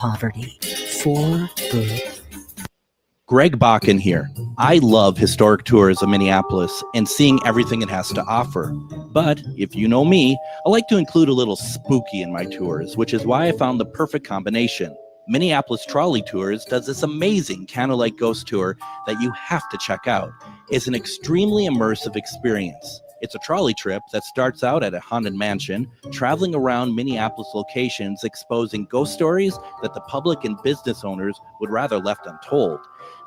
poverty for good. Greg Bakun here. I love historic tours of Minneapolis and seeing everything it has to offer. But if you know me, I like to include a little spooky in my tours, which is why I found the perfect combination. Minneapolis Trolley Tours does this amazing candlelight ghost tour that you have to check out. It's an extremely immersive experience. It's a trolley trip that starts out at a haunted mansion, traveling around Minneapolis locations, exposing ghost stories that the public and business owners would rather left untold.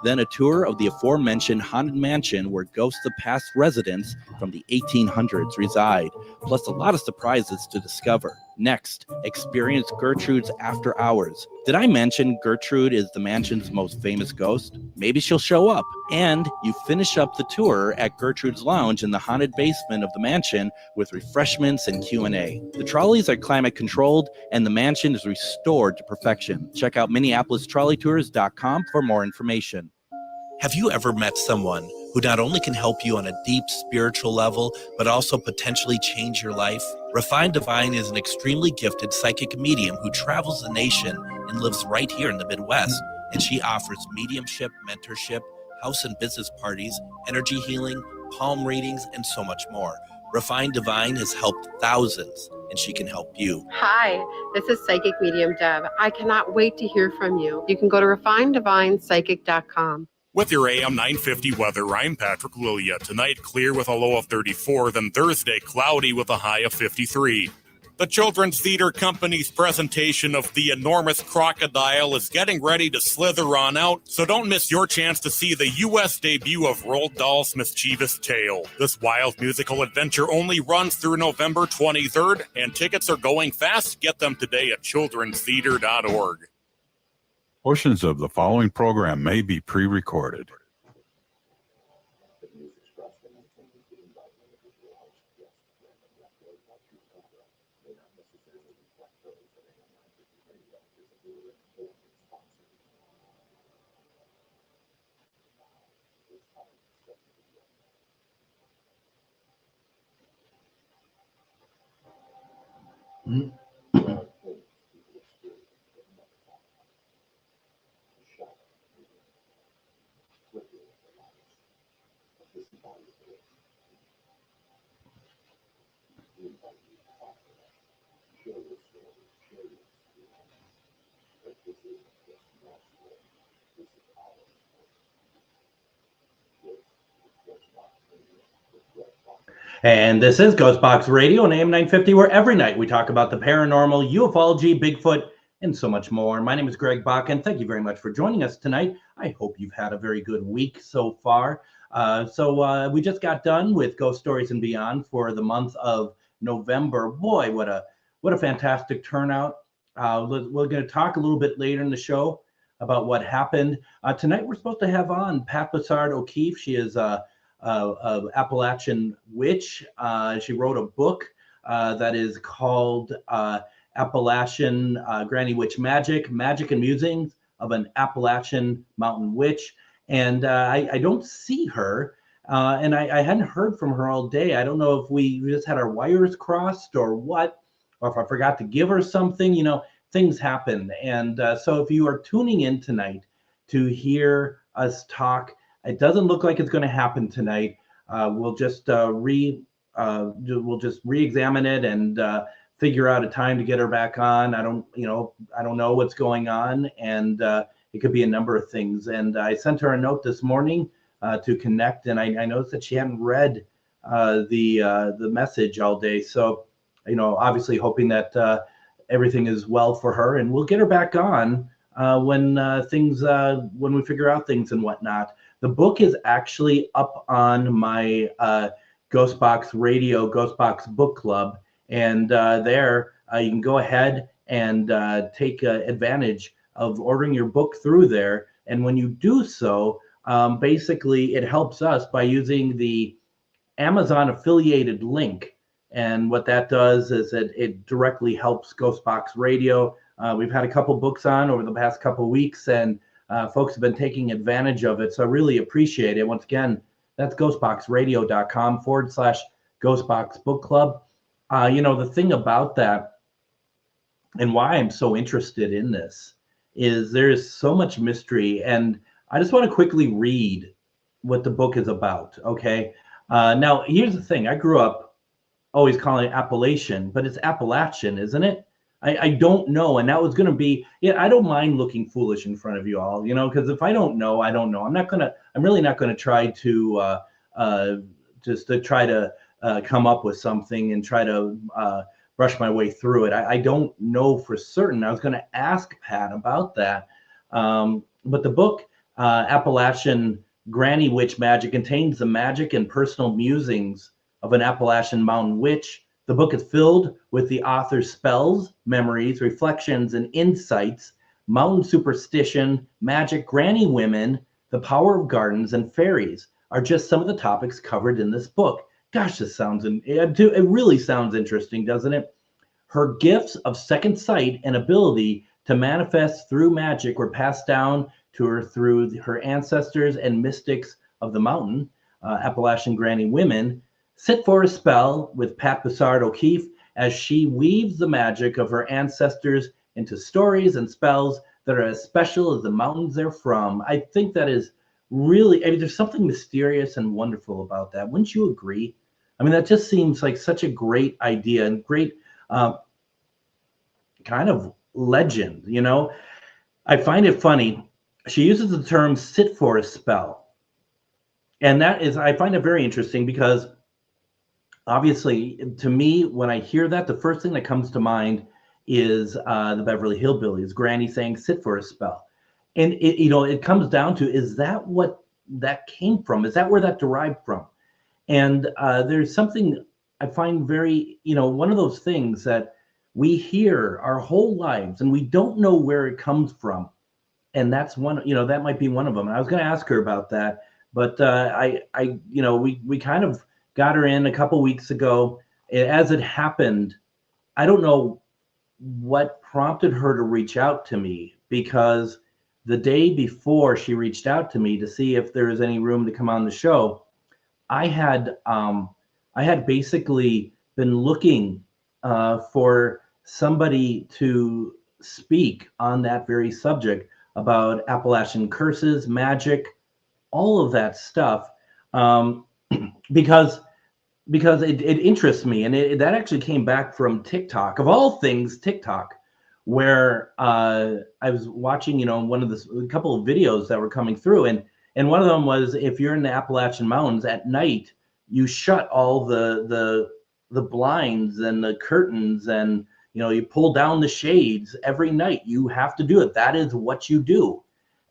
Then a tour of the aforementioned haunted mansion where ghosts of past residents from the 1800s reside, plus a lot of surprises to discover. Next, experience Gertrude's After Hours. Did I mention Gertrude is the mansion's most famous ghost? Maybe she'll show up. And you finish up the tour at Gertrude's Lounge in the haunted basement of the mansion with refreshments and Q&A. The trolleys are climate controlled and the mansion is restored to perfection. Check out MinneapolisTrolleyTours.com for more information. Have you ever met someone who not only can help you on a deep spiritual level, but also potentially change your life? Refined Divine is an extremely gifted psychic medium who travels the nation and lives right here in the Midwest. And she offers mediumship, mentorship, house and business parties, energy healing, palm readings, and so much more. Refined Divine has helped thousands, and she can help you. Hi, this is Psychic Medium Deb. I cannot wait to hear from you. You can go to refineddivinepsychic.com. With your AM 950 weather, I'm Patrick Lilia. Tonight, clear with a low of 34, then Thursday, cloudy with a high of 53. The Children's Theater Company's presentation of The Enormous Crocodile is getting ready to slither on out, so don't miss your chance to see the U.S. debut of Roald Dahl's Mischievous Tale. This wild musical adventure only runs through November 23rd, and tickets are going fast. Get them today at childrenstheater.org. Portions of the following program may be pre-recorded. And this is GhostBox Radio on AM 950, where every night we talk about the paranormal, ufology, Bigfoot, and so much more. My name is Greg Bakun. Thank you very much for joining us tonight. I hope you've had a very good week so far. We just got done with Ghost Stories and Beyond for the month of November. Boy, what a fantastic turnout. We're going to talk a little bit later in the show about what happened. Tonight we're supposed to have on Pat Bussard O'Keefe. She is Appalachian Witch. She wrote a book that is called Appalachian Granny Witch Magick, Magick and Musings of an Appalachian Mountain Witch. And I don't see her, and I hadn't heard from her all day. I don't know if we just had our wires crossed or what, or if I forgot to give her something. You know, things happen. And so if you are tuning in tonight to hear us talk, it doesn't look like it's going to happen tonight. We'll just re-examine it and figure out a time to get her back on. I don't know what's going on, and it could be a number of things. And I sent her a note this morning to connect, and I noticed that she hadn't read the message all day. So, obviously hoping that everything is well for her, and we'll get her back on when we figure out things and whatnot. The book is actually up on my GhostBox Radio, GhostBox Book Club, and there you can go ahead and take advantage of ordering your book through there. And when you do so, basically it helps us by using the Amazon affiliated link. And what that does is it directly helps GhostBox Radio. We've had a couple books on over the past couple weeks, and folks have been taking advantage of it. So I really appreciate it. Once again, that's ghostboxradio.com/GhostBox Book Club. The thing about that and why I'm so interested in this is there is so much mystery, and I just want to quickly read what the book is about. Okay. Now here's the thing. I grew up always calling it Appalachian, but it's Appalachian, isn't it? I don't know. And that was going to be, yeah, I don't mind looking foolish in front of you all, because if I don't know, I don't know. I'm really not going to try to just to try to come up with something and try to brush my way through it. I don't know for certain. I was going to ask Pat about that. But the book, Appalachian Granny Witch Magick, contains the magic and personal musings of an Appalachian Mountain Witch. The book is filled with the author's spells, memories, reflections, and insights, mountain superstition, magic, granny women, the power of gardens, and fairies are just some of the topics covered in this book. Gosh, it really sounds interesting, doesn't it? Her gifts of second sight and ability to manifest through magic were passed down to her through her ancestors and mystics of the mountain, Appalachian Granny Women. Sit for a spell with Pat Bussard O'Keefe as she weaves the magic of her ancestors into stories and spells that are as special as the mountains they're from. I think that is really, there's something mysterious and wonderful about that. Wouldn't you agree? That just seems like such a great idea and great kind of legend, I find it funny. She uses the term sit for a spell. And I find it very interesting because obviously, to me, when I hear that, the first thing that comes to mind is the Beverly Hillbillies, Granny saying, sit for a spell. And it comes down to, is that what that came from? Is that where that derived from? And there's something I find very, one of those things that we hear our whole lives and we don't know where it comes from. And that's one, that might be one of them. And I was going to ask her about that, but we kind of got her in a couple weeks ago. As it happened, I don't know what prompted her to reach out to me, because the day before she reached out to me to see if there was any room to come on the show, I had basically been looking for somebody to speak on that very subject about Appalachian curses, magic, all of that stuff. Because it interests me, and that actually came back from TikTok, of all things, TikTok, where I was watching, a couple of videos that were coming through, and one of them was, if you're in the Appalachian Mountains at night, you shut all the blinds and the curtains, and you pull down the shades every night. You have to do it. That is what you do,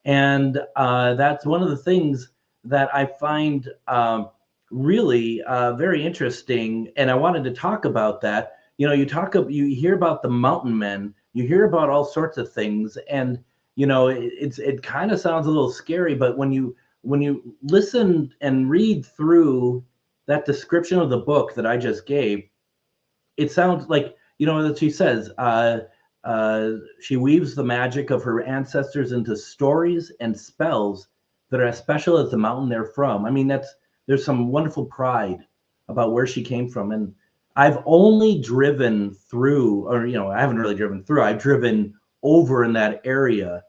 and that's one of the things that I find really very interesting, and I wanted to talk about that. You hear about the mountain men, you hear about all sorts of things, and it kind of sounds a little scary, but when you listen and read through that description of the book that I just gave, it sounds like, that she says she weaves the magic of her ancestors into stories and spells that are as special as the mountain they're from. There's some wonderful pride about where she came from. And I've only driven through, I haven't really driven through, I've driven over in that area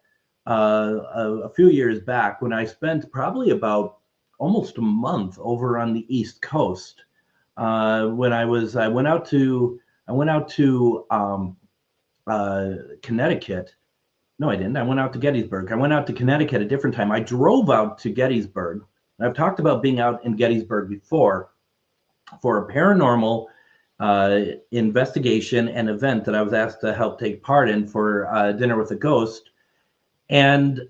a few years back, when I spent probably about almost a month over on the East Coast. When I went out to Connecticut. No, I didn't. I went out to Gettysburg. I went out to Connecticut a different time. I drove out to Gettysburg. I've talked about being out in Gettysburg before for a paranormal investigation and event that I was asked to help take part in for Dinner with a Ghost. And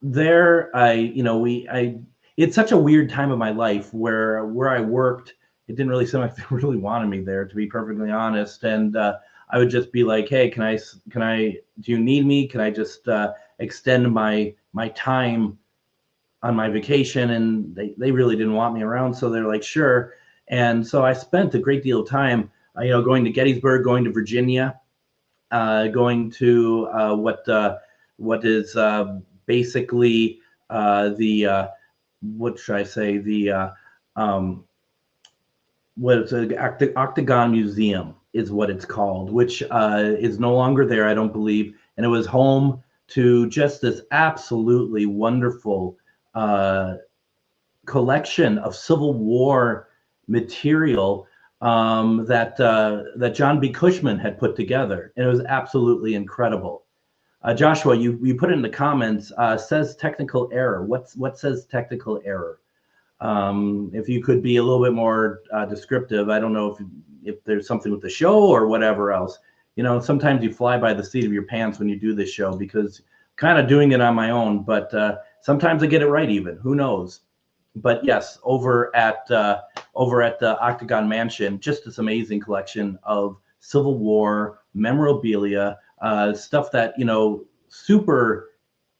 there, it's such a weird time of my life where I worked. It didn't really seem like they really wanted me there, to be perfectly honest. And I would just be like, hey, do you need me? Can I just extend my time on my vacation? And they really didn't want me around. So they're like, sure. And so I spent a great deal of time, going to Gettysburg, going to Virginia, going to what is basically what should I say? The Octagon Museum is what it's called, which is no longer there, I don't believe. And it was home to just this absolutely wonderful collection of Civil War material that John B. Cushman had put together, and it was absolutely incredible. Joshua, you put it in the comments, says technical error. What says technical error? If you could be a little bit more descriptive. I don't know if there's something with the show or whatever else. You know, sometimes you fly by the seat of your pants when you do this show, because kind of doing it on my own, but sometimes I get it right even. Who knows? But yes, over at the Octagon Mansion, just this amazing collection of Civil War memorabilia, stuff that, you know, super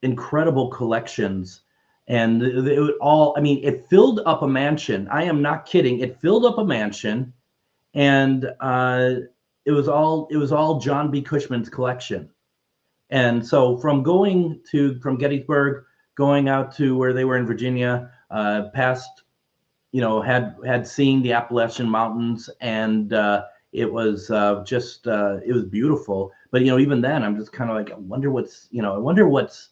incredible collections. And it all, I mean, it filled up a mansion. I am not kidding. It filled up a mansion, and it was all John B. Cushman's collection. And so from Gettysburg, going out to where they were in Virginia, past, you know, had seen the Appalachian Mountains, and it was it was beautiful. But, you know, even then, I'm just kind of like, I wonder what's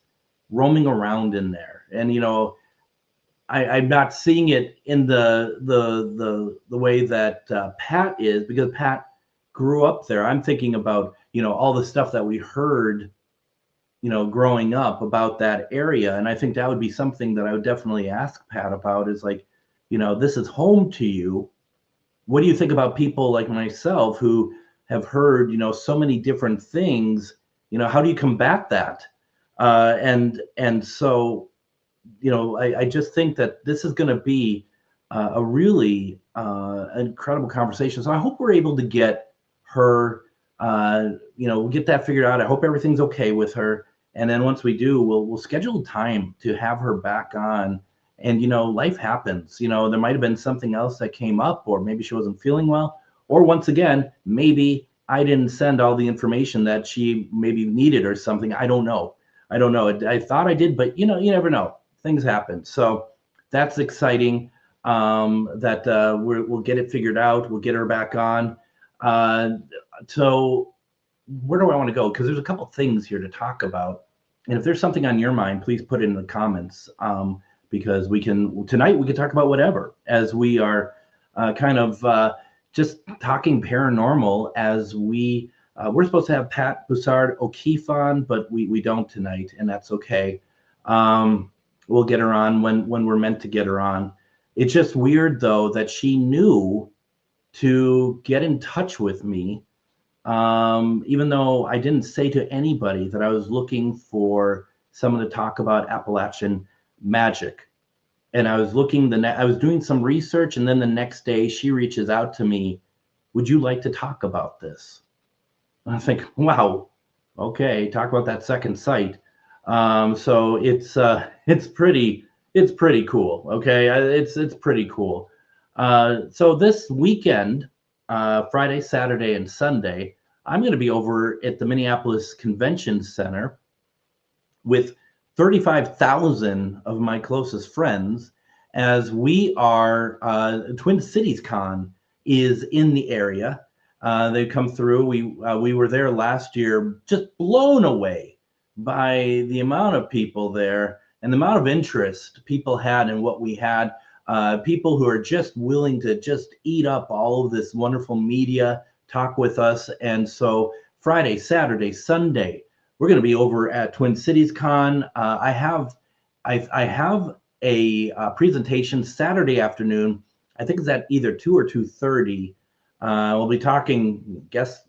roaming around in there. And, you know, I'm not seeing it in the way that Pat is, because Pat grew up there. I'm thinking about, you know, all the stuff that we heard, you know, growing up about that area. And I think that would be something that I would definitely ask Pat about, is like, you know, this is home to you. What do you think about people like myself who have heard, you know, so many different things? You know, how do you combat that? And so, you know, I just think that this is going to be a really incredible conversation. So I hope we're able to get her, you know, get that figured out. I hope everything's okay with her. And then once we do, we'll schedule time to have her back on. And, you know, life happens. You know, there might have been something else that came up, or maybe she wasn't feeling well. Or once again, maybe I didn't send all the information that she maybe needed or something. I don't know. I thought I did, but, you know, you never know. Things happen. So that's exciting, that we'll get it figured out. We'll get her back on. So where do I want to go? Because there's a couple things here to talk about. And if there's something on your mind, please put it in the comments, because tonight we can talk about whatever, as we are kind of just talking paranormal, as we're supposed to have Pat Boussard O'Keefe on, but we don't tonight, and that's okay. We'll get her on when we're meant to get her on. It's just weird, though, that she knew to get in touch with me, even though I didn't say to anybody that I was looking for someone to talk about Appalachian Magick. And I was I was doing some research, and then the next day she reaches out to me, "Would you like to talk about this?" And I think, wow, okay, talk about that second sight. So it's pretty cool. Okay, it's pretty cool. So this weekend, Friday, Saturday, and Sunday, I'm going to be over at the Minneapolis Convention Center with 35,000 of my closest friends, as we are, Twin Cities Con is in the area. They come through. We were there last year, just blown away by the amount of people there and the amount of interest people had in what we had. People who are just willing to just eat up all of this wonderful media, talk with us. And so Friday, Saturday, Sunday, we're going to be over at Twin Cities Con. I have a presentation Saturday afternoon. I think it's at either 2 or 2:30. We'll be talking,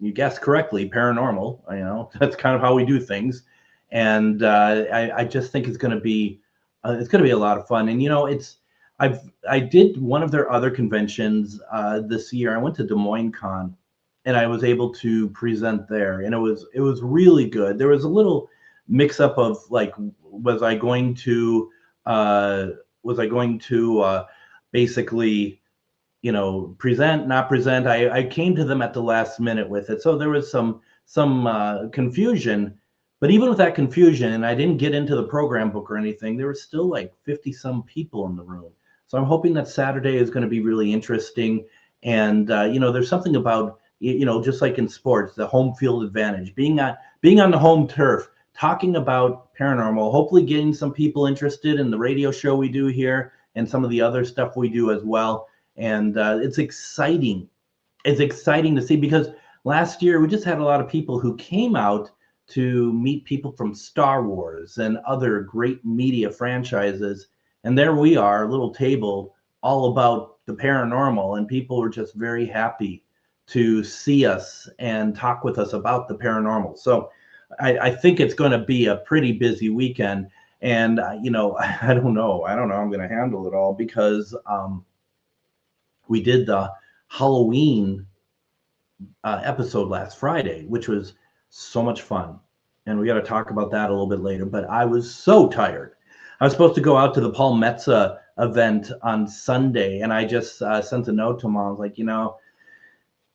you guessed correctly, paranormal. You know, that's kind of how we do things. And I just think it's going to be a lot of fun. And, you know, I did one of their other conventions this year. I went to Des Moines Con, and I was able to present there, and it was really good. There was a little mix up of like, was I going to basically, you know, present, not present? I came to them at the last minute with it, so there was some confusion. But even with that confusion, and I didn't get into the program book or anything, there was still like 50 some people in the room. So I'm hoping that Saturday is going to be really interesting. And you know, there's something about, you know, just like in sports, the home field advantage, being on the home turf, talking about paranormal, hopefully getting some people interested in the radio show we do here and some of the other stuff we do as well. And it's exciting. It's exciting to see, because last year we just had a lot of people who came out to meet people from Star Wars and other great media franchises. And there we are, a little table all about the paranormal, and people were just very happy to see us and talk with us about the paranormal. So I think it's going to be a pretty busy weekend. And, I don't know how I'm going to handle it all, because we did the Halloween episode last Friday, which was so much fun. And we got to talk about that a little bit later. But I was so tired. I was supposed to go out to the Paul Metza event on Sunday, and I just sent a note to him. I was like,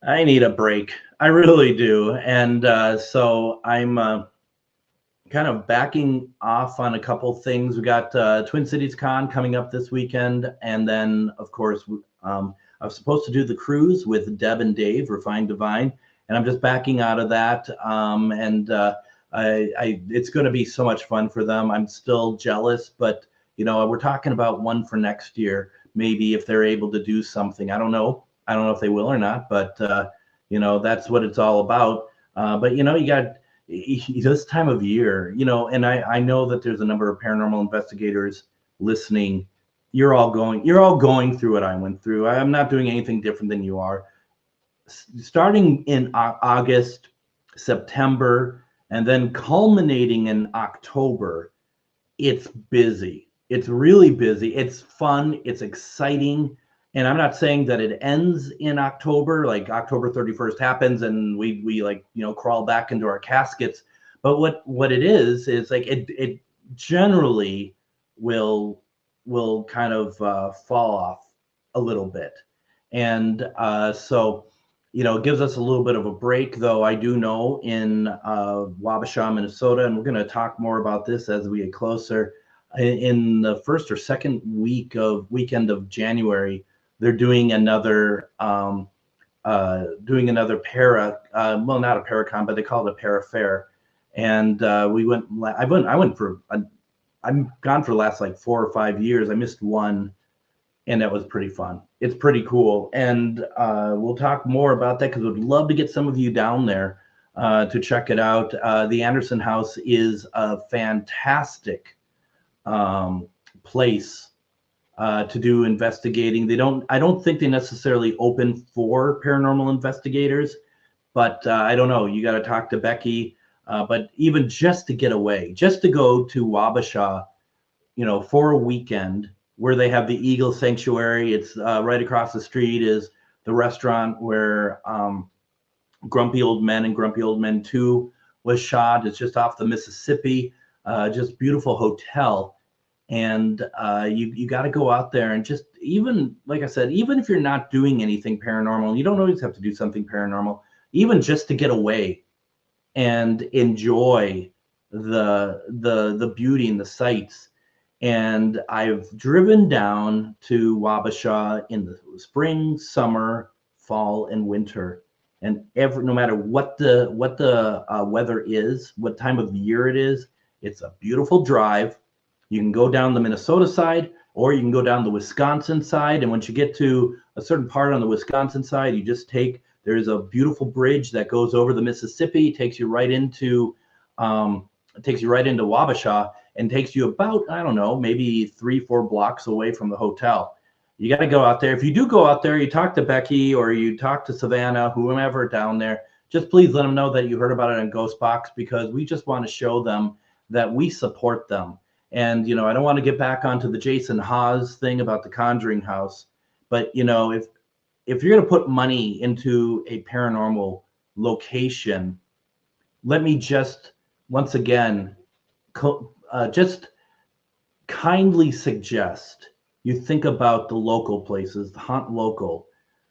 I need a break. I really do. And so I'm kind of backing off on a couple things. We got Twin Cities Con coming up this weekend. And then, of course, I was supposed to do the cruise with Deb and Dave, Refined Divine, and I'm just backing out of that. It's going to be so much fun for them. I'm still jealous, but, we're talking about one for next year, maybe, if they're able to do something. I don't know if they will or not, but, that's what it's all about. But, you got this time of year, and I know that there's a number of paranormal investigators listening. You're all going through what I went through. I'm not doing anything different than you are. Starting in August, September, and then culminating in October, it's busy. It's really busy. It's fun. It's exciting. And I'm not saying that it ends in October, like October 31st happens and we crawl back into our caskets. But what it is like it generally will kind of fall off a little bit. And so, it gives us a little bit of a break, though I do know in Wabasha, Minnesota, and we're going to talk more about this as we get closer, in the first or second weekend of January, they're doing another not a paracon, but they call it a para fair. And I've gone for the last like 4 or 5 years. I missed one, and that was pretty fun. It's pretty cool. And we'll talk more about that, because we'd love to get some of you down there to check it out. The Anderson House is a fantastic place to do investigating. I don't think they necessarily open for paranormal investigators, but I don't know. You got to talk to Becky. But even just to get away, just to go to Wabasha, for a weekend, where they have the Eagle Sanctuary. It's right across the street is the restaurant where Grumpy Old Men and Grumpy Old Men 2 was shot. It's just off the Mississippi, just beautiful hotel. And you got to go out there and just, even, like I said, even if you're not doing anything paranormal, you don't always have to do something paranormal, even just to get away and enjoy the beauty and the sights. And I've driven down to Wabasha in the spring, summer, fall, and winter. And no matter what the weather is, what time of year it is, it's a beautiful drive. You can go down the Minnesota side, or you can go down the Wisconsin side. And once you get to a certain part on the Wisconsin side, you just there's a beautiful bridge that goes over the Mississippi, takes you right into Wabasha, and takes you about, I don't know, maybe 3-4 blocks away from the hotel. You got to go out there. If you do go out there, you talk to Becky or you talk to Savannah, whomever down there, just please let them know that you heard about it on GhostBox, because we just want to show them that we support them. And, I don't want to get back onto the Jason Hawes thing about the Conjuring House, but, if you're going to put money into a paranormal location, let me just, once again, just kindly suggest you think about the local places, the Haunt Local,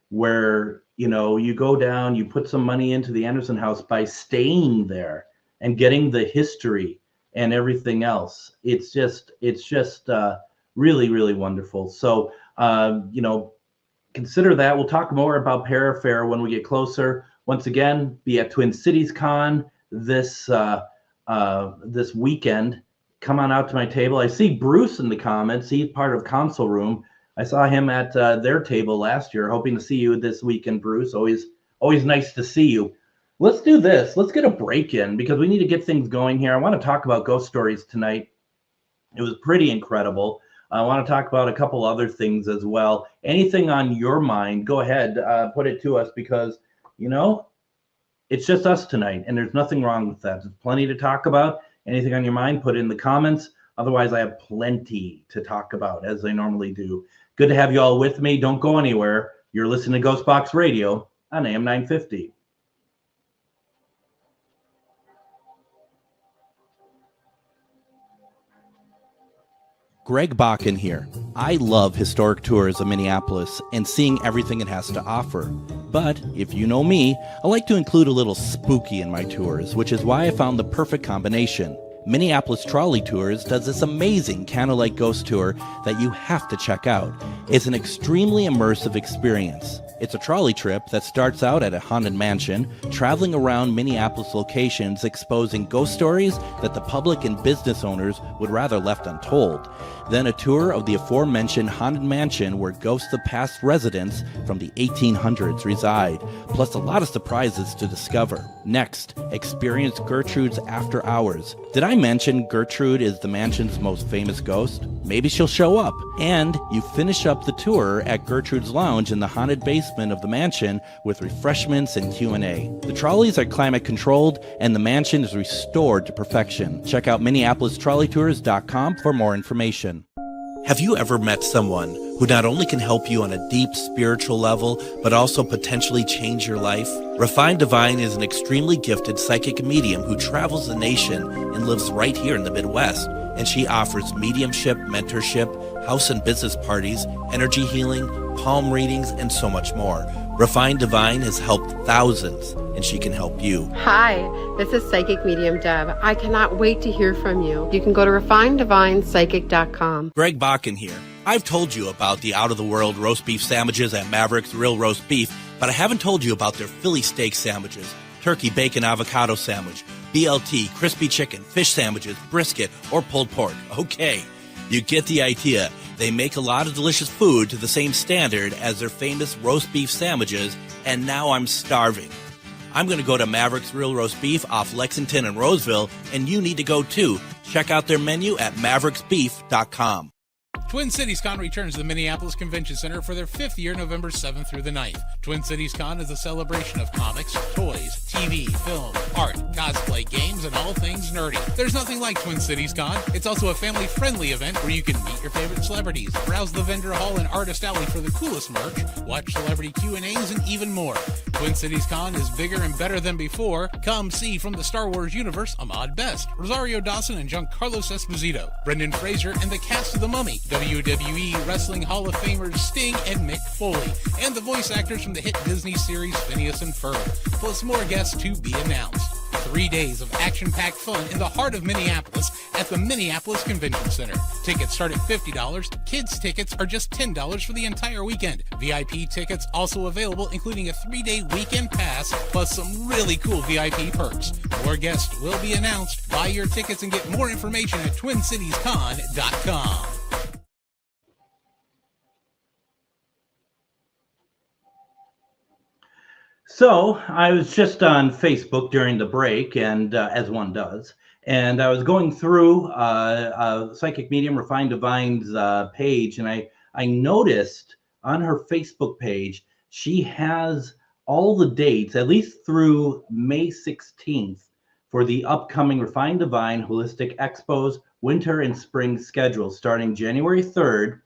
where, you go down, you put some money into the Anderson House by staying there and getting the history and everything else. It's just really, really wonderful. So, consider that. We'll talk more about Parafair when we get closer. Once again, be at Twin Cities Con this this weekend, come on out to my table. I see Bruce in the comments. He's part of Console Room. I saw him at their table last year. Hoping to see you this weekend, Bruce. Always nice to see you. Let's do this. Let's get a break in because we need to get things going here. I want to talk about ghost stories tonight. It was pretty incredible. I want to talk about a couple other things as well. Anything on your mind, go ahead, put it to us because, it's just us tonight and there's nothing wrong with that. There's plenty to talk about. Anything on your mind, put it in the comments. Otherwise, I have plenty to talk about as I normally do. Good to have you all with me. Don't go anywhere. You're listening to GhostBox Radio on AM 950. Greg Bakun here. I love historic tours of Minneapolis and seeing everything it has to offer. But if you know me, I like to include a little spooky in my tours, which is why I found the perfect combination. Minneapolis Trolley Tours does this amazing candlelight ghost tour that you have to check out. It's an extremely immersive experience. It's a trolley trip that starts out at a haunted mansion, traveling around Minneapolis locations exposing ghost stories that the public and business owners would rather left untold. Then a tour of the aforementioned haunted mansion where ghosts of past residents from the 1800s reside, plus a lot of surprises to discover. Next, experience Gertrude's After Hours. Did I mention Gertrude is the mansion's most famous ghost? Maybe she'll show up. And you finish up the tour at Gertrude's Lounge in the haunted basement of the mansion with refreshments and Q&A. The trolleys are climate controlled and the mansion is restored to perfection. Check out MinneapolisTrolleyTours.com for more information. Have you ever met someone who not only can help you on a deep spiritual level, but also potentially change your life? Refined Divine is an extremely gifted psychic medium who travels the nation and lives right here in the Midwest. And she offers mediumship, mentorship, house and business parties, energy healing, palm readings, and so much more. Refined Divine has helped thousands, and she can help you. Hi, this is Psychic Medium Deb. I cannot wait to hear from you. You can go to refineddivinepsychic.com. Greg Bakun here. I've told you about the out-of-the-world roast beef sandwiches at Maverick's Real Roast Beef, but I haven't told you about their Philly steak sandwiches, turkey bacon avocado sandwich, BLT, crispy chicken, fish sandwiches, brisket, or pulled pork. Okay, you get the idea. They make a lot of delicious food to the same standard as their famous roast beef sandwiches, and now I'm starving. I'm going to go to Maverick's Real Roast Beef off Lexington and Roseville, and you need to go too. Check out their menu at mavericksbeef.com. Twin Cities Con returns to the Minneapolis Convention Center for their 5th year, November 7th through the 9th. Twin Cities Con is a celebration of comics, toys, TV, film, art, cosplay, games, and all things nerdy. There's nothing like Twin Cities Con. It's also a family-friendly event where you can meet your favorite celebrities, browse the vendor hall and artist alley for the coolest merch, watch celebrity Q&As, and even more. Twin Cities Con is bigger and better than before. Come see from the Star Wars universe Ahmad Best, Rosario Dawson and Giancarlo Esposito, Brendan Fraser, and the cast of The Mummy, WWE Wrestling Hall of Famers Sting and Mick Foley, and the voice actors from the hit Disney series Phineas and Ferb, plus more guests to be announced. 3 days of action-packed fun in the heart of Minneapolis at the Minneapolis Convention Center. Tickets start at $50. Kids tickets are just $10 for the entire weekend. VIP tickets also available, including a 3-day weekend pass, plus some really cool VIP perks. More guests will be announced. Buy your tickets and get more information at TwinCitiesCon.com. So I was just on Facebook during the break, and as one does, and I was going through Psychic Medium Refined Divine's page, and I noticed on her Facebook page, she has all the dates, at least through May 16th, for the upcoming Refined Divine Holistic Expos winter and spring schedule, starting January 3rd.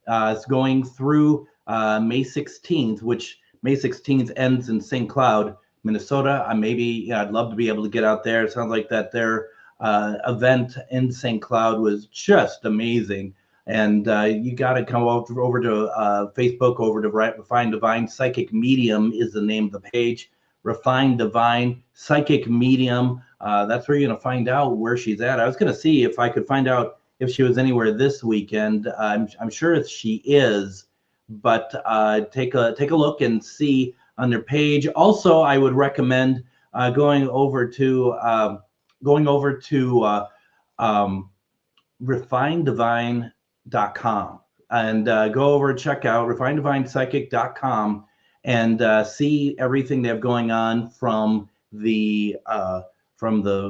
It's going through May 16th, which May 16th ends in St. Cloud, Minnesota. I'd love to be able to get out there. It sounds like that their event in St. Cloud was just amazing. And you got to come over to Facebook, over to Refined Divine. Psychic Medium is the name of the page. Refined Divine, Psychic Medium. That's where you're going to find out where she's at. I was going to see if I could find out if she was anywhere this weekend. I'm sure she is. But take a look and see on their page. Also, I would recommend going over to going over to refinedivine.com and go over and check out refinedivinepsychic.com and see everything they have going on from the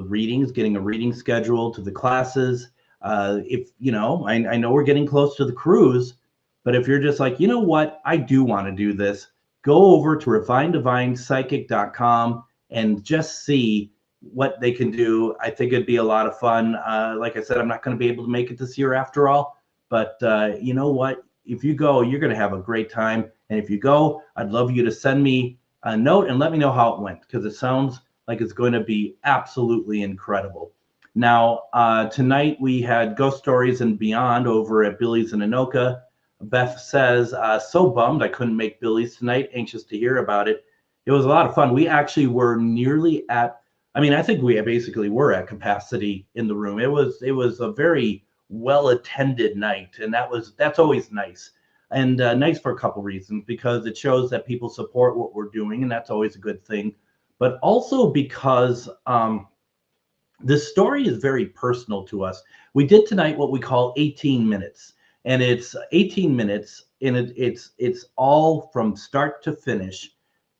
readings, getting a reading schedule, to the classes. If you know, I know we're getting close to the cruise, but if you're just like, you know what, I do want to do this, go over to refinedivinepsychic.com and just see what they can do. I think it'd be a lot of fun. Like I said, I'm not going to be able to make it this year after all, but you know what? If you go, you're going to have a great time. And if you go, I'd love you to send me a note and let me know how it went, because it sounds like it's going to be absolutely incredible. Now, tonight we had Ghost Stories and Beyond over at Billy's in Anoka. Beth says, so bummed I couldn't make Billy's tonight. Anxious to hear about it. It was a lot of fun. We actually were nearly at, I think we basically were at capacity in the room. It was a very well-attended night, and that's always nice. And nice for a couple reasons, because it shows that people support what we're doing, and that's always a good thing. But also because this story is very personal to us. We did tonight what we call 18 minutes, and it's 18 minutes, and it's all from start to finish.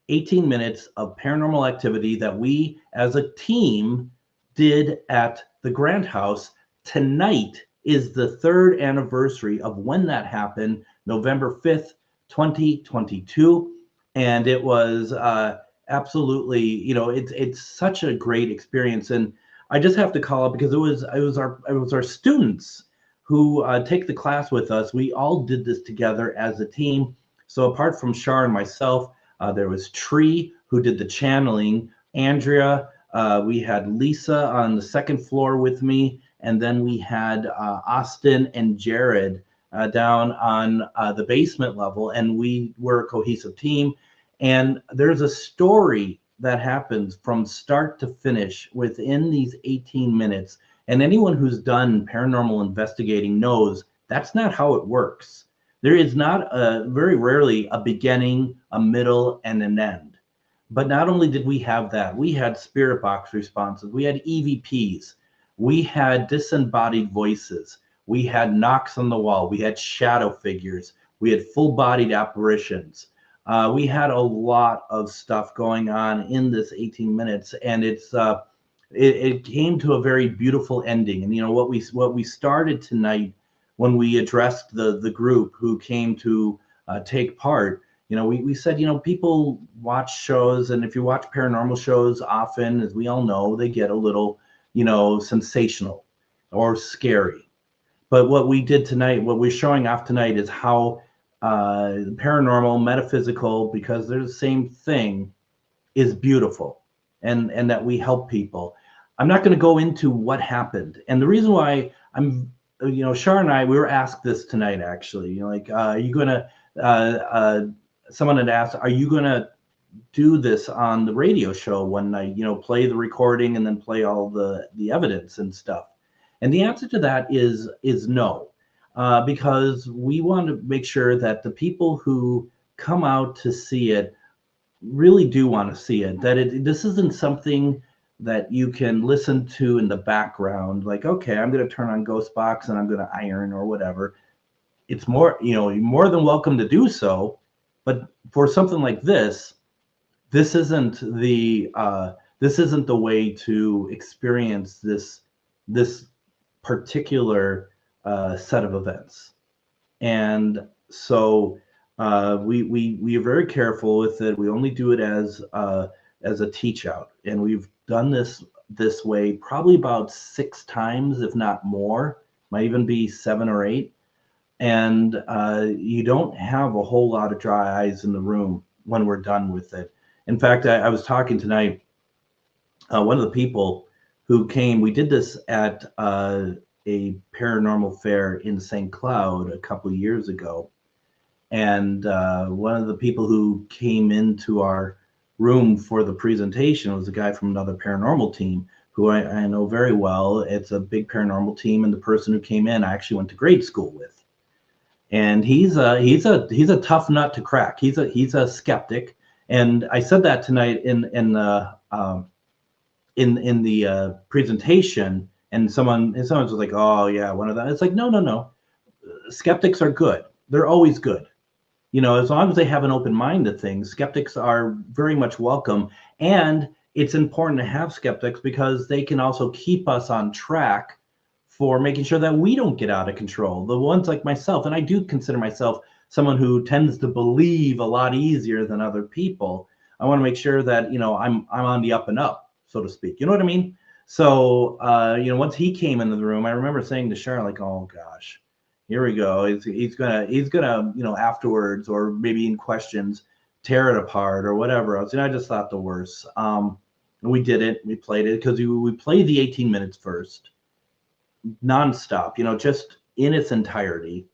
18 minutes of paranormal activity that we as a team did at the Grant House. Tonight is the 3rd anniversary of when that happened, November 5th, 2022. And it was absolutely, it's such a great experience. And I just have to call it, because it was our students who take the class with us. We all did this together as a team. So apart from Shar and myself, there was Tree, who did the channeling, Andrea, we had Lisa on the 2nd floor with me, and then we had Austin and Jared down on the basement level, and we were a cohesive team. And there's a story that happens from start to finish within these 18 minutes. And anyone who's done paranormal investigating knows that's not how it works. There is not very rarely a beginning, a middle, and an end. But not only did we have that, we had spirit box responses, we had EVPs, we had disembodied voices, we had knocks on the wall, we had shadow figures, we had full-bodied apparitions. We had a lot of stuff going on in this 18 minutes, and it came to a very beautiful ending. And what we started tonight, when we addressed the group who came to take part, we said, people watch shows, and if you watch paranormal shows often, as we all know, they get a little, sensational or scary. But what we did tonight, what we're showing off tonight, is how paranormal, metaphysical, because they're the same thing, is beautiful, and that we help people. I'm not going to go into what happened. And the reason why Shar and I, we were asked this tonight, actually, are you going to, someone had asked, are you going to do this on the radio show one night, play the recording and then play all the evidence and stuff? And the answer to that is no, because we want to make sure that the people who come out to see it really do want to see it, that this isn't something that you can listen to in the background, like, okay, I'm going to turn on GhostBox and I'm going to iron or whatever. It's more, you're more than welcome to do so. But for something like this isn't the way to experience this particular set of events. And so we are very careful with it. We only do it as a teach out, and we've done this way probably about 6 times, if not more, might even be 7 or 8. And you don't have a whole lot of dry eyes in the room when we're done with it. In fact, I was talking tonight, one of the people who came, we did this at a paranormal fair in St. Cloud a couple of years ago. And one of the people who came into our room for the presentation was a guy from another paranormal team who I know very well. It's a big paranormal team, and the person who came in I actually went to grade school with. And he's a tough nut to crack. He's a skeptic, and I said that tonight in in the presentation, and someone was like, oh yeah, one of them. It's like, no. Skeptics are good. They're always good. As long as they have an open mind to things, skeptics are very much welcome. And it's important to have skeptics because they can also keep us on track for making sure that we don't get out of control. The ones like myself, and I do consider myself someone who tends to believe a lot easier than other people. I want to make sure that, I'm on the up and up, so to speak. You know what I mean? So, once he came into the room, I remember saying to Sharon, like, oh gosh, here we go. He's gonna, afterwards, or maybe in questions, tear it apart or whatever else. I just thought the worst. We did it. We played it because we played the 18 minutes first, nonstop, just in its entirety.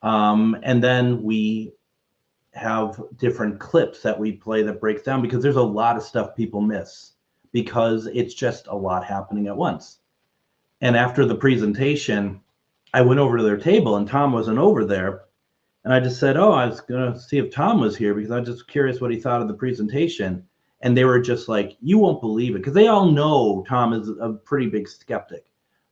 And then we have different clips that we play that breaks down, because there's a lot of stuff people miss because it's just a lot happening at once. And after the presentation, I went over to their table and Tom wasn't over there. And I just said, oh, I was going to see if Tom was here because I was just curious what he thought of the presentation. And they were just like, you won't believe it. Because they all know Tom is a pretty big skeptic.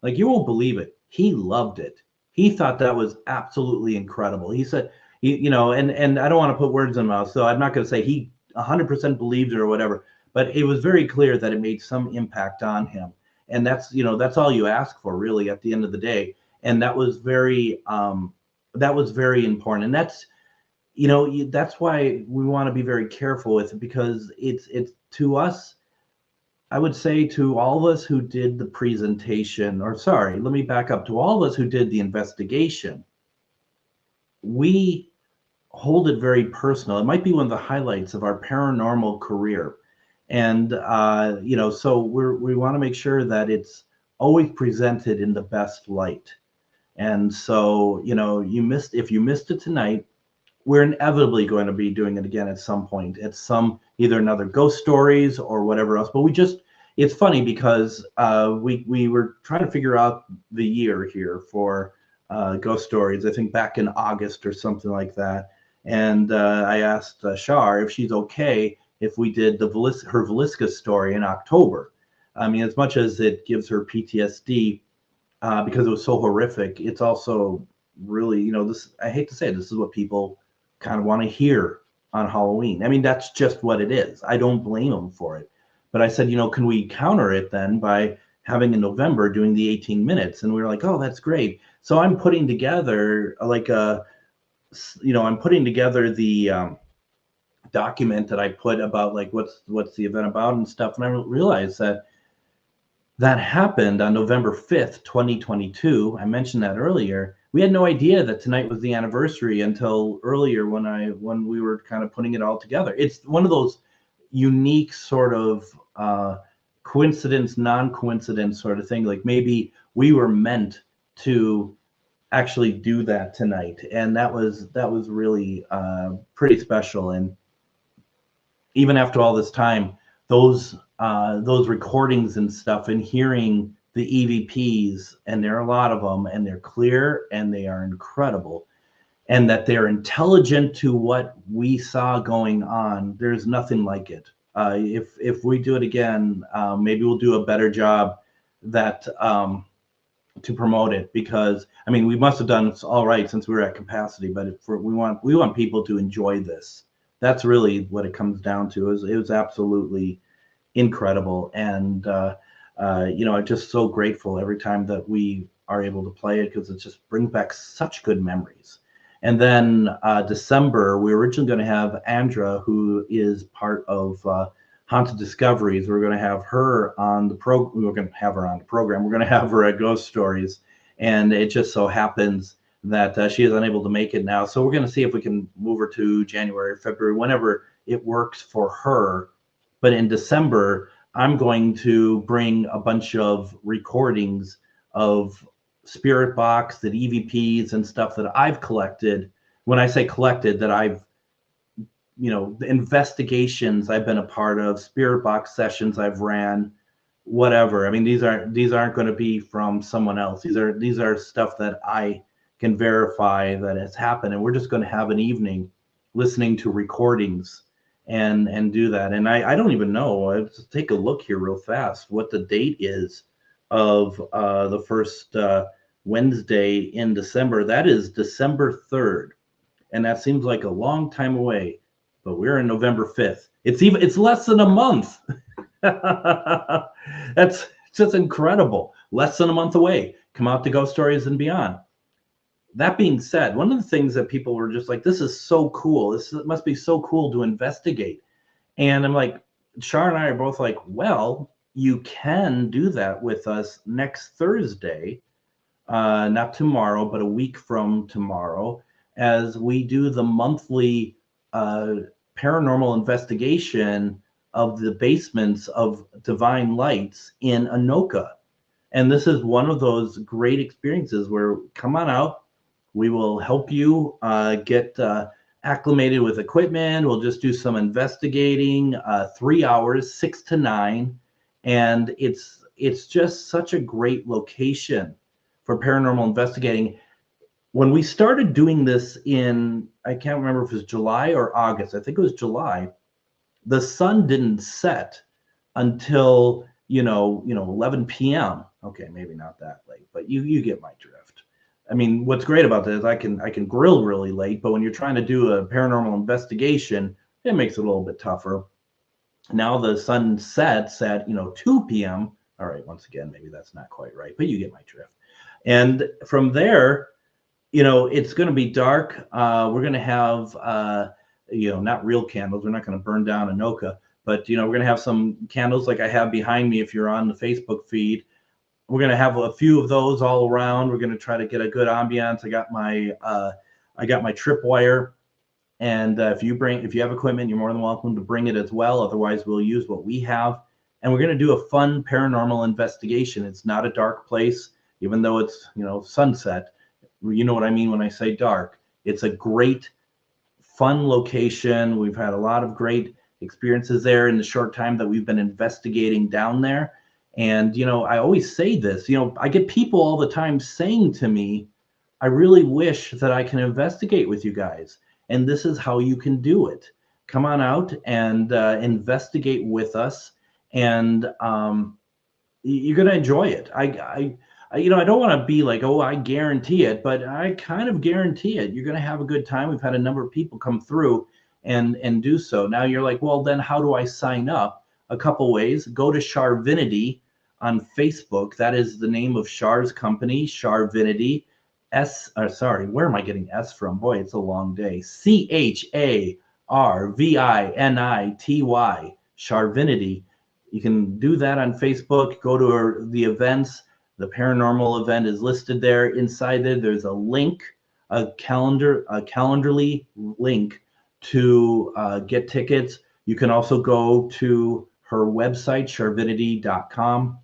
Like, you won't believe it. He loved it. He thought that was absolutely incredible. He said, and I don't want to put words in my mouth, so I'm not going to say he 100% believed it or whatever. But it was very clear that it made some impact on him. And that's all you ask for, really, at the end of the day. And that was very important. And that's, that's why we want to be very careful with it, because it's to us, I would say to all of us who did the presentation, or sorry, let me back up, to all of us who did the investigation, we hold it very personal. It might be one of the highlights of our paranormal career. And, so we want to make sure that it's always presented in the best light. And so, if you missed it tonight, we're inevitably going to be doing it again at some point, at either another ghost stories or whatever else. But it's funny because we were trying to figure out the year here for ghost stories, I think back in August or something like that. And I asked Shar if she's okay if we did her Velisca story in October. I mean, as much as it gives her PTSD because it was so horrific, it's also really, I hate to say it, this is what people kind of want to hear on Halloween. I mean, that's just what it is. I don't blame them for it. But I said, can we counter it then by having in November doing the 18 minutes? And we were like, oh, that's great. So I'm putting together the document that I put about like what's the event about and stuff. And I realized that happened on November 5th, 2022. I mentioned that earlier. We had no idea that tonight was the anniversary until earlier when we were kind of putting it all together. It's one of those unique sort of coincidence, non-coincidence sort of thing. Like maybe we were meant to actually do that tonight, and that was really pretty special. And even after all this time, those recordings and stuff, and hearing the EVPs, and there are a lot of them, and they're clear and they are incredible, and that they're intelligent to what we saw going on. There's nothing like it. If we do it again, maybe we'll do a better job to promote it, because I mean, we must have done all right since we were at capacity, but we want people to enjoy this. That's really what it comes down to. It was absolutely incredible. And I'm just so grateful every time that we are able to play it, because it just brings back such good memories. And then December, we were originally going to have Andra, who is part of Haunted Discoveries. We're going to have her on the program. We're going to have her on the program. We're going to have her at Ghost Stories. And it just so happens that she is unable to make it now. So we're going to see if we can move her to January or February, whenever it works for her. But in December, I'm going to bring a bunch of recordings of spirit box, that EVPs and stuff that I've collected. When I say collected, that I've, the investigations I've been a part of, spirit box sessions I've ran, whatever. I mean, these aren't going to be from someone else. These are stuff that I can verify that has happened. And we're just going to have an evening listening to recordings and do that. And I don't even know. Let's take a look here real fast what the date is of the first Wednesday in December. That is December 3rd. And that seems like a long time away, but we're in November 5th. It's less than a month. That's just incredible. Less than a month away. Come out to Ghost Stories and Beyond. That being said, one of the things that people were just like, this is so cool. This must be so cool to investigate. And I'm like, Char and I are both like, well, you can do that with us next Thursday, not tomorrow, but a week from tomorrow, as we do the monthly paranormal investigation of the basements of Divine Lights in Anoka. And this is one of those great experiences where come on out. We will help you get acclimated with equipment. We'll just do some investigating, 3 hours, 6 to 9. And it's just such a great location for paranormal investigating. When we started doing this in, I can't remember if it was July or August. I think it was July. The sun didn't set until, 11 p.m. Okay, maybe not that late, but you get my drift. I mean, what's great about this is I can grill really late, but when you're trying to do a paranormal investigation, it makes it a little bit tougher. Now the sun sets at 2 p.m. All right, once again, maybe that's not quite right, but you get my drift. And from there, it's going to be dark. We're going to have not real candles. We're not going to burn down Anoka, but we're going to have some candles like I have behind me. If you're on the Facebook feed, we're going to have a few of those all around. We're going to try to get a good ambiance. I got my tripwire, and if you have equipment, you're more than welcome to bring it as well. Otherwise, we'll use what we have, and we're going to do a fun paranormal investigation. It's not a dark place, even though it's sunset. You know what I mean when I say dark. It's a great, fun location. We've had a lot of great experiences there in the short time that we've been investigating down there. And, I always say this, I get people all the time saying to me, I really wish that I can investigate with you guys. And this is how you can do it. Come on out and investigate with us. And you're going to enjoy it. I don't want to be like, oh, I guarantee it, but I kind of guarantee it. You're going to have a good time. We've had a number of people come through and do so. Now you're like, well, then how do I sign up? A couple ways. Go to Charvinity on Facebook. That is the name of Char's company, Charvinity. Where am I getting S from? Boy, it's a long day. CHARVINITY, Charvinity. You can do that on Facebook. Go to the events. The paranormal event is listed there. Inside there's a link, a calendarly link to get tickets. You can also go to her website, charvinity.com,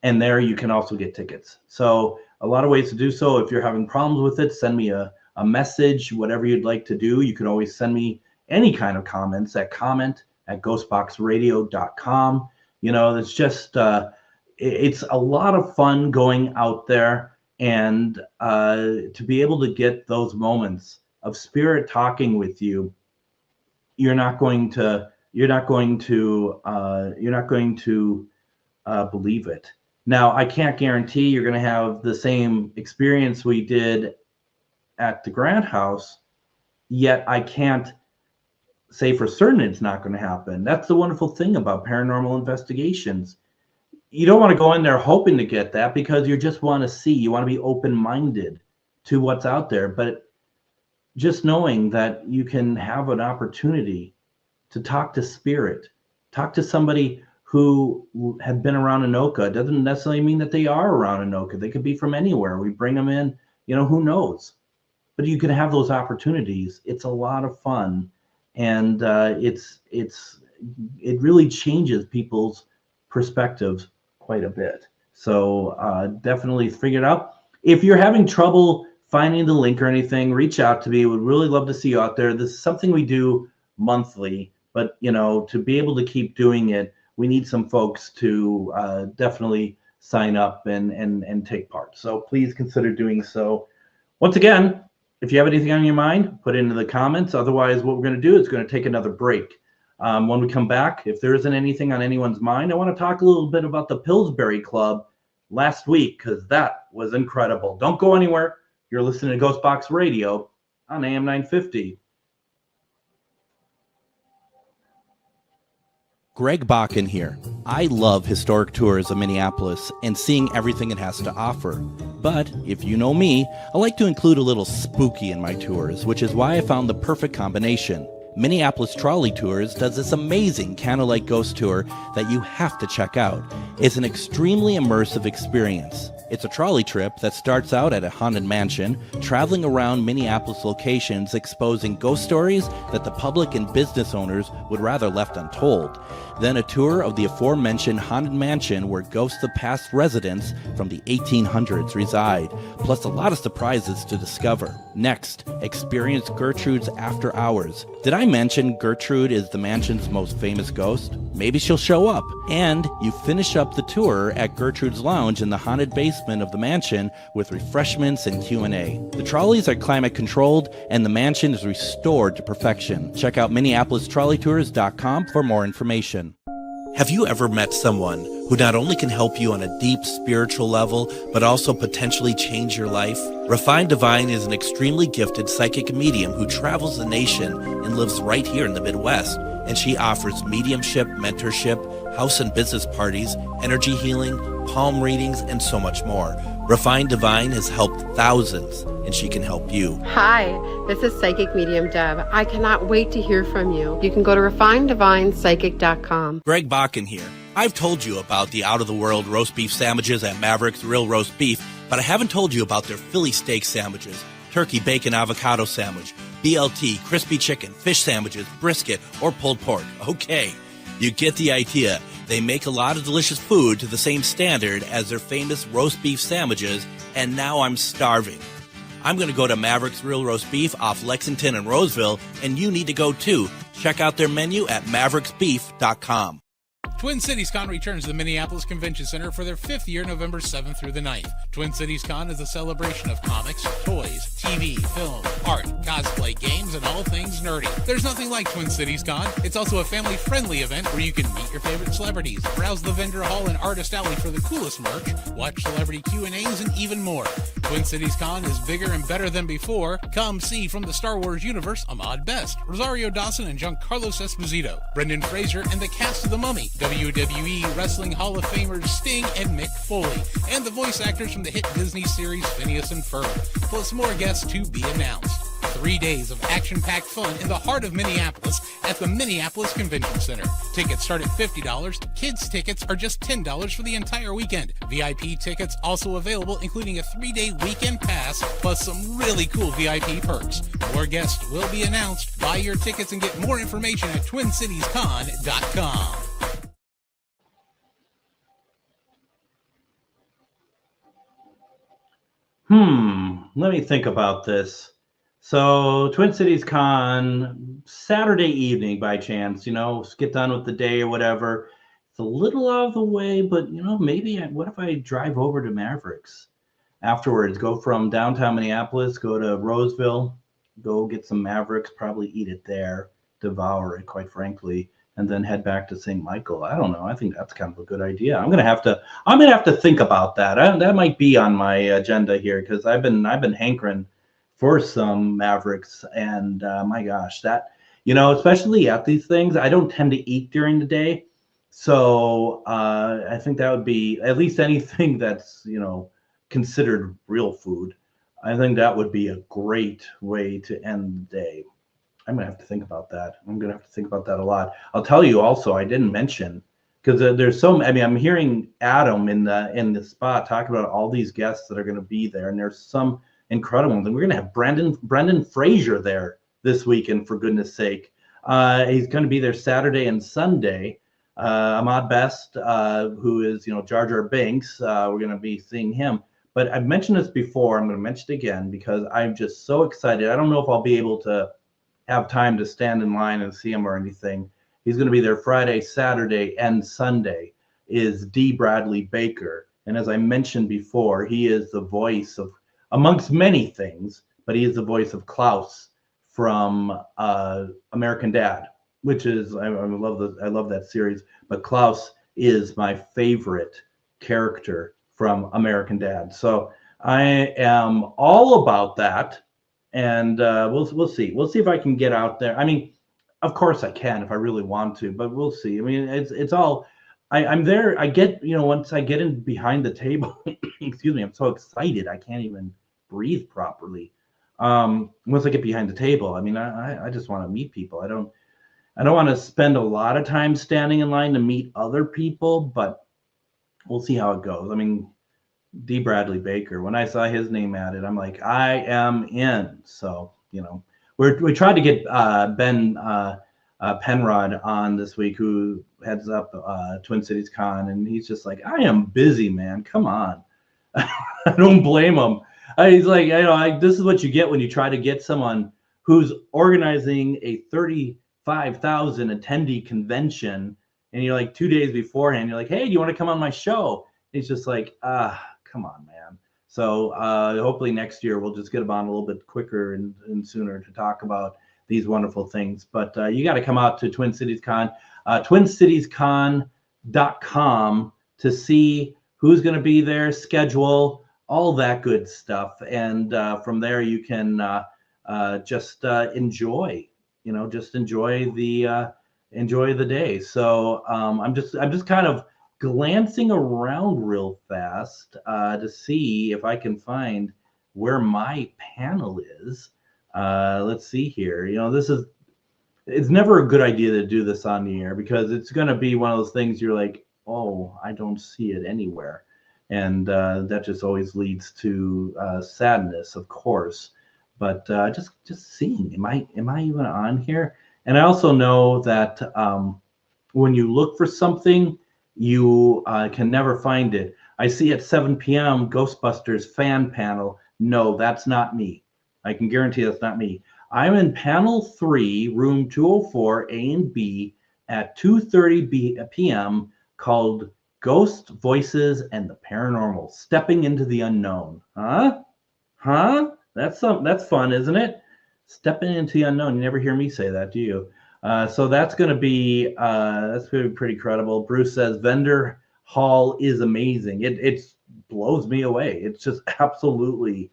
and there you can also get tickets. So a lot of ways to do so. If you're having problems with it, send me a message, whatever you'd like to do. You can always send me any kind of comments at comment@ghostboxradio.com. It's just, it's a lot of fun going out there and to be able to get those moments of spirit talking with you. You're not going to believe it. Now, I can't guarantee you're going to have the same experience we did at the Grant House, yet I can't say for certain it's not going to happen. That's the wonderful thing about paranormal investigations. You don't want to go in there hoping to get that because you just want to see. You want to be open-minded to what's out there. But just knowing that you can have an opportunity to talk to spirit, talk to somebody who had been around Anoka. Doesn't necessarily mean that they are around Anoka. They could be from anywhere. We bring them in, who knows? But you can have those opportunities. It's a lot of fun, and it really changes people's perspectives quite a bit. So definitely figure it out. If you're having trouble finding the link or anything, reach out to me. Would really love to see you out there. This is something we do monthly, but to be able to keep doing it, we need some folks to definitely sign up and take part. So please consider doing so. Once again, if you have anything on your mind, put it into the comments. Otherwise, what we're going to do is going to take another break. When we come back, if there isn't anything on anyone's mind, I want to talk a little bit about the Pillsbury Club last week, because that was incredible. Don't go anywhere. You're listening to GhostBox Radio on AM 950. Greg Bakun here. I love historic tours of Minneapolis and seeing everything it has to offer. But if you know me, I like to include a little spooky in my tours, which is why I found the perfect combination. Minneapolis Trolley Tours does this amazing candlelight ghost tour that you have to check out. It's an extremely immersive experience. It's a trolley trip that starts out at a haunted mansion, traveling around Minneapolis locations exposing ghost stories that the public and business owners would rather left untold. Then a tour of the aforementioned haunted mansion where ghosts of past residents from the 1800s reside, plus a lot of surprises to discover. Next, experience Gertrude's After Hours. Did I mention Gertrude is the mansion's most famous ghost? Maybe she'll show up. And you finish up the tour at Gertrude's Lounge in the haunted basement of the mansion with refreshments and Q&A. The trolleys are climate controlled and the mansion is restored to perfection. Check out MinneapolisTrolleyTours.com for more information. Have you ever met someone who not only can help you on a deep spiritual level, but also potentially change your life? Refined Divine is an extremely gifted psychic medium who travels the nation and lives right here in the Midwest. And she offers mediumship, mentorship, house and business parties, energy healing, palm readings, and so much more. Refined Divine has helped thousands, and she can help you. Hi, this is Psychic Medium Deb. I cannot wait to hear from you. You can go to refineddivinepsychic.com. Greg Bakun here. I've told you about the out-of-the-world roast beef sandwiches at Maverick's Real Roast Beef, but I haven't told you about their Philly steak sandwiches, turkey bacon avocado sandwich, BLT, crispy chicken, fish sandwiches, brisket, or pulled pork. Okay, you get the idea. They make a lot of delicious food to the same standard as their famous roast beef sandwiches, and now I'm starving. I'm going to go to Maverick's Real Roast Beef off Lexington and Roseville, and you need to go too. Check out their menu at mavericksbeef.com. Twin Cities Con returns to the Minneapolis Convention Center for their 5th year, November 7th through the 9th. Twin Cities Con is a celebration of comics, toys, TV, film, art, cosplay, games, and all things nerdy. There's nothing like Twin Cities Con. It's also a family-friendly event where you can meet your favorite celebrities, browse the vendor hall and artist alley for the coolest merch, watch celebrity Q&As, and even more. Twin Cities Con is bigger and better than before. Come see from the Star Wars universe Ahmad Best, Rosario Dawson and Giancarlo Esposito, Brendan Fraser, and the cast of The Mummy, WWE Wrestling Hall of Famers Sting and Mick Foley, and the voice actors from the hit Disney series Phineas and Ferb, plus more guests to be announced. 3 days of action-packed fun in the heart of Minneapolis at the Minneapolis Convention Center. Tickets start at $50. Kids tickets are just $10 for the entire weekend. VIP tickets also available, including a 3-day weekend pass, plus some really cool VIP perks. More guests will be announced. Buy your tickets and get more information at TwinCitiesCon.com. Let me think about this. So Twin Cities Con, Saturday evening by chance, get done with the day or whatever. It's a little out of the way, but maybe what if I drive over to Mavericks afterwards, go from downtown Minneapolis, go to Roseville, go get some Mavericks, probably eat it there, devour it, quite frankly, and then head back to St. Michael. I don't know. I think that's kind of a good idea. I'm gonna have to think about that. That might be on my agenda here because I've been hankering for some Mavericks, and my gosh, that especially at these things, I don't tend to eat during the day, so I think that would be at least anything that's considered real food. I think that would be a great way to end the day. I'm gonna have to think about that. I'm gonna have to think about that a lot. I'll tell you also, I didn't mention because there's so. I mean, I'm hearing Adam in the spot talking about all these guests that are going to be there, and there's some incredible ones. And we're going to have Brendan Fraser there this weekend, for goodness sake. He's going to be there Saturday and Sunday. Ahmad Best, who is Jar Jar Binks, we're going to be seeing him. But I've mentioned this before. I'm going to mention it again because I'm just so excited. I don't know if I'll be able to have time to stand in line and see him or anything. He's going to be there Friday, Saturday, and Sunday. Is D. Bradley Baker. And as I mentioned before, he is the voice of, amongst many things, but he is the voice of Klaus from American Dad. which is I love that series. But Klaus is my favorite character from American Dad. So I am all about that, and we'll see. We'll see if I can get out there. I mean, of course I can if I really want to, but we'll see. I mean, it's all. I'm there. I get, once I get in behind the table, excuse me, I'm so excited I can't even breathe properly. Once I get behind the table, I mean, I just want to meet people. I don't want to spend a lot of time standing in line to meet other people, but we'll see how it goes. I mean, D. Bradley Baker, when I saw his name added, I'm like, I am in. So, we tried to get Ben Penrod on this week, who heads up Twin Cities Con, and he's just like, I am busy, man. Come on. I don't blame him. He's like, this is what you get when you try to get someone who's organizing a 35,000 attendee convention, and you're like 2 days beforehand, you're like, hey, do you want to come on my show? And he's just like, come on, man. So hopefully next year we'll just get him on a little bit quicker and sooner to talk about these wonderful things. But you got to come out to Twin Cities Con, twincitiescon.com to see who's going to be there, schedule, all that good stuff. And from there you can just enjoy, enjoy the day. So I'm just kind of glancing around real fast to see if I can find where my panel is. Let's see here. It's never a good idea to do this on the air, because it's going to be one of those things you're like, oh, I don't see it anywhere. And that just always leads to sadness, of course. But just seeing, am I even on here? And I also know that when you look for something, you can never find it. I see at 7 p.m. Ghostbusters fan panel. No, that's not me. I can guarantee that's not me. I'm in panel 3, room 204, A and B, at 2:30 p.m. called Ghost Voices and the Paranormal, Stepping into the Unknown. Huh? That's fun, isn't it? Stepping into the unknown. You never hear me say that, do you? So that's going to be pretty credible. Bruce says vendor hall is amazing. It blows me away. It's just absolutely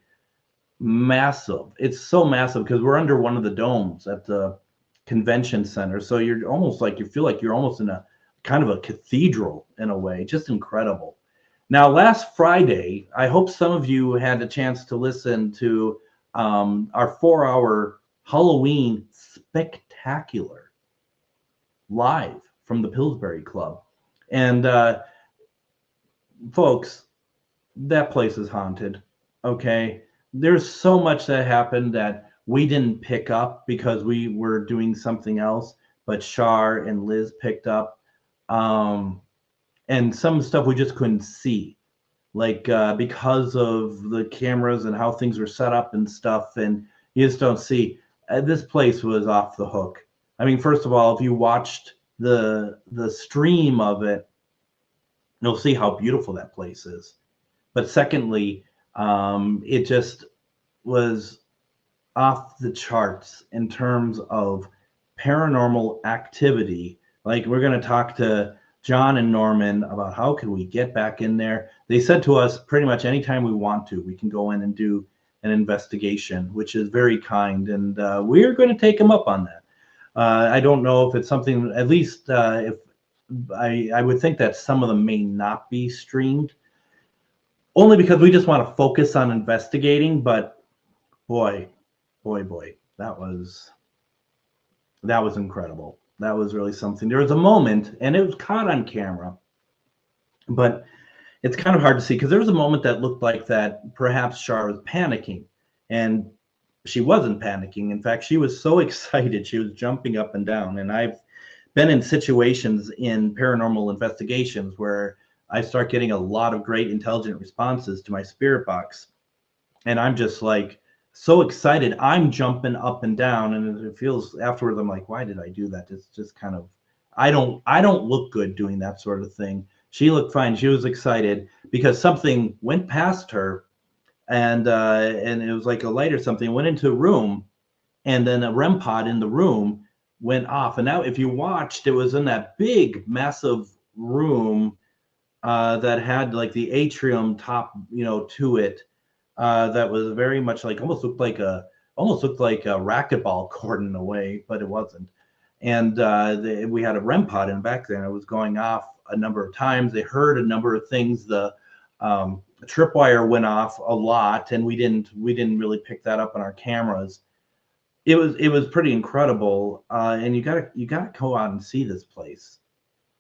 massive. It's so massive because we're under one of the domes at the convention center. So you're almost like, you feel like you're almost in a kind of a cathedral in a way. Just incredible. Now, last Friday, I hope some of you had a chance to listen to our 4-hour Halloween spectacular live from the Pillsbury Club. And folks, that place is haunted. Okay. There's so much that happened that we didn't pick up because we were doing something else, but Shar and Liz picked up. And some stuff we just couldn't see, like because of the cameras and how things were set up and stuff, and you just don't see. This place was off the hook. I mean, first of all, if you watched the stream of it, you'll see how beautiful that place is. But secondly, it just was off the charts in terms of paranormal activity. Like, we're going to talk to John and Norman about how can we get back in there. They said to us pretty much anytime we want to, we can go in and do an investigation, which is very kind. And we're going to take them up on that. I don't know if it's something, at least if I would think that some of them may not be streamed, only because we just want to focus on investigating. But boy, that was incredible. That was really something. There was a moment, and it was caught on camera, but it's kind of hard to see because there was a moment that looked like that perhaps Shar was panicking, and she wasn't panicking. In fact, she was so excited. She was jumping up and down. And I've been in situations in paranormal investigations where I start getting a lot of great intelligent responses to my spirit box. And I'm just like so excited. I'm jumping up and down, and it feels afterwards, I'm like, why did I do that? It's just kind of, I don't look good doing that sort of thing. She looked fine. She was excited because something went past her, and it was like a light or something, went into a room, and then a REM pod in the room went off. And now if you watched, it was in that big, massive room that had like the atrium top, to it. That was very much like almost looked like a racquetball court in a way, but it wasn't. And we had a REM pod in back there, and it was going off a number of times. They heard a number of things. The tripwire went off a lot, and we didn't really pick that up on our cameras. It was pretty incredible, and you gotta go out and see this place.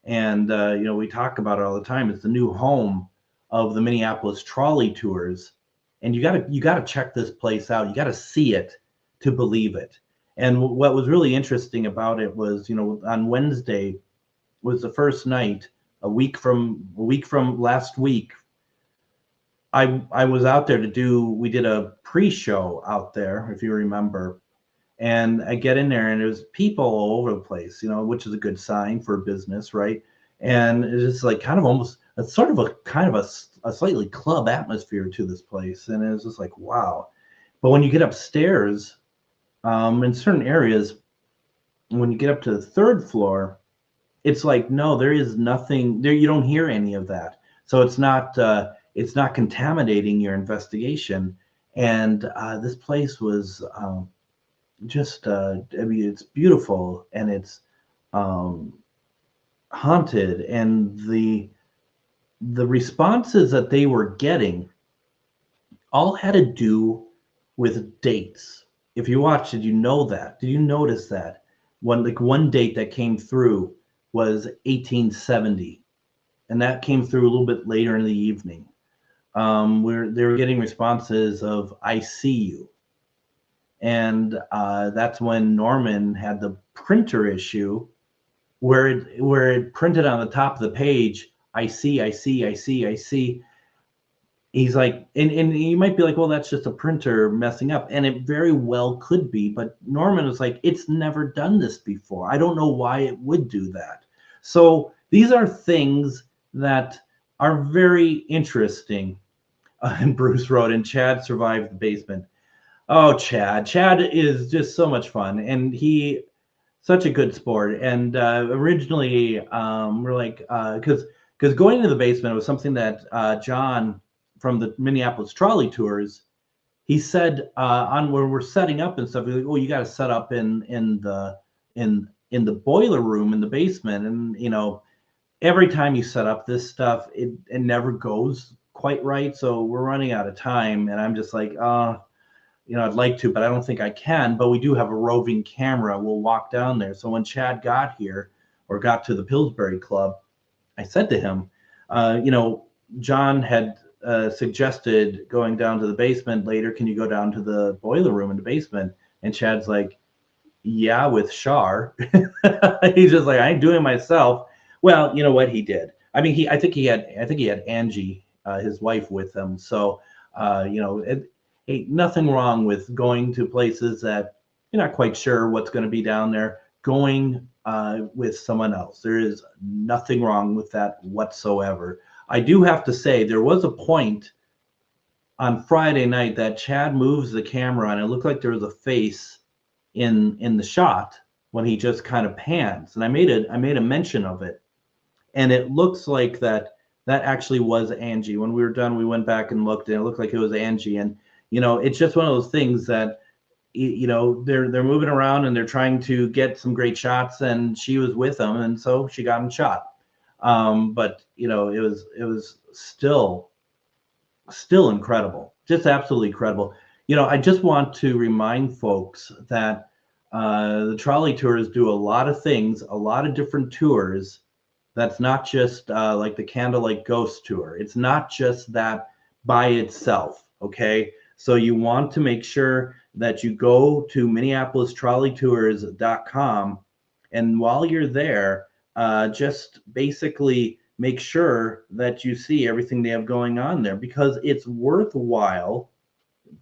And we talk about it all the time. It's the new home of the Minneapolis trolley tours, and you gotta check this place out. You gotta see it to believe it. And what was really interesting about it was, on Wednesday was the first night. A week from last week, I was out there we did a pre-show out there, if you remember. And I get in there, and there's people all over the place, which is a good sign for business, right? And it's just like kind of almost a sort of a slightly club atmosphere to this place. And it's just like, wow. But when you get upstairs, in certain areas, when you get up to the third floor, it's like, no, there is nothing there. You don't hear any of that. So it's not contaminating your investigation. And this place was it's beautiful, and it's haunted, and the responses that they were getting all had to do with dates. If you watched it, that. Did you notice that? One date that came through was 1870, and that came through a little bit later in the evening. Where they were getting responses of "I see you," and that's when Norman had the printer issue, where it printed on the top of the page, "I see, I see, I see, I see." He's like, and you might be like, well, that's just a printer messing up, and it very well could be. But Norman was like, it's never done this before. I don't know why it would do that. So these are things that are very interesting. And Bruce wrote, and Chad survived the basement. Oh, Chad is just so much fun, and he such a good sport. And originally we're like, because going to the basement was something that John from the Minneapolis trolley tours, he said on where we're setting up and stuff, he's like, oh, you got to set up in the boiler room in the basement. And every time you set up this stuff, it never goes quite right. So we're running out of time, and I'm just like, I'd like to, but I don't think I can. But we do have a roving camera. We'll walk down there. So when Chad got here, or got to the Pillsbury Club, I said to him, John had suggested going down to the basement later. Can you go down to the boiler room in the basement? And Chad's like, yeah, with Shar. He's just like, I ain't doing it myself. Well, you know what he did? I mean, I think he had Angie, his wife, with him. So, ain't nothing wrong with going to places that you're not quite sure what's going to be down there. Going with someone else, there is nothing wrong with that whatsoever. I do have to say, there was a point on Friday night that Chad moves the camera, and it looked like there was a face in the shot when he just kind of pans. And I made a mention of it, and it looks like that actually was Angie. When we were done, we went back and looked, and it looked like it was Angie. And it's just one of those things that they're moving around and they're trying to get some great shots, and she was with them, and so she got him shot. But it was still incredible, just absolutely incredible. I just want to remind folks that the trolley tours do a lot of things, a lot of different tours. That's not just like the Candlelight Ghost tour. It's not just that by itself. Okay, so you want to make sure that you go to MinneapolisTrolleyTours.com, and while you're there, just basically make sure that you see everything they have going on there, because it's worthwhile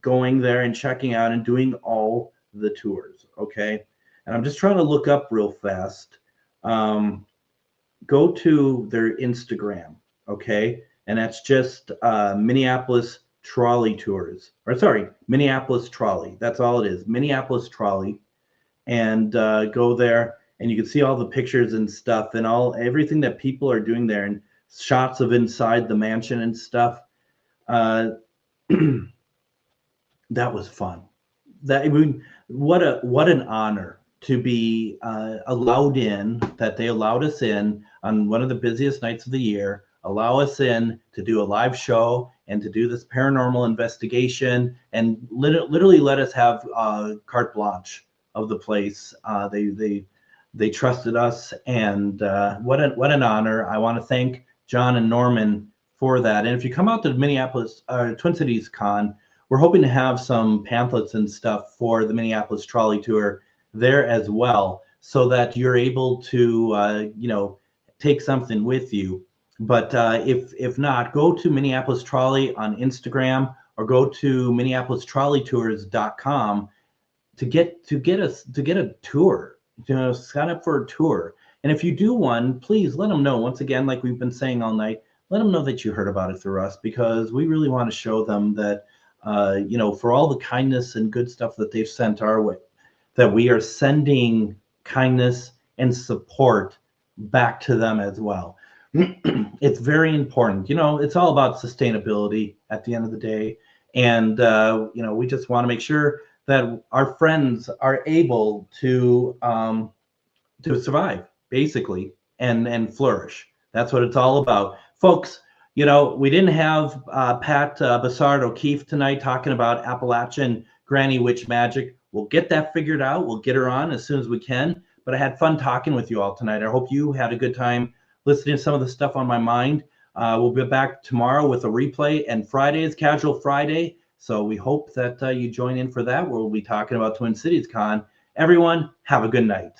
going there and checking out and doing all the tours. Okay, and I'm just trying to look up real fast. Go to their Instagram, okay, and that's just Minneapolis Trolley Tours, or sorry, Minneapolis Trolley. That's all it is, Minneapolis Trolley. and go there, and you can see all the pictures and stuff and everything that people are doing there, and shots of inside the mansion and stuff. That was fun. What an honor to be allowed in, that they allowed us in on one of the busiest nights of the year, allow us in to do a live show and to do this paranormal investigation, and literally let us have carte blanche of the place. They trusted us, and what an honor. I want to thank John and Norman for that. And if you come out to Minneapolis, Twin Cities Con, we're hoping to have some pamphlets and stuff for the Minneapolis Trolley Tour there as well, so that you're able to, take something with you. But if not, go to Minneapolis Trolley on Instagram, or go to MinneapolisTrolleyTours.com to get a tour. Sign up for a tour. And if you do one, please let them know. Once again, like we've been saying all night, let them know that you heard about it through us, because we really want to show them that, for all the kindness and good stuff that they've sent our way, that we are sending kindness and support back to them as well. It's very important. It's all about sustainability at the end of the day. And, we just want to make sure that our friends are able to survive, basically, and flourish. That's what it's all about. Folks, we didn't have Pat Bassard O'Keefe tonight talking about Appalachian Granny Witch Magick. We'll get that figured out. We'll get her on as soon as we can. But I had fun talking with you all tonight. I hope you had a good time listening to some of the stuff on my mind. We'll be back tomorrow with a replay, and Friday is Casual Friday. So we hope that you join in for that. We'll be talking about Twin Cities Con. Everyone, have a good night.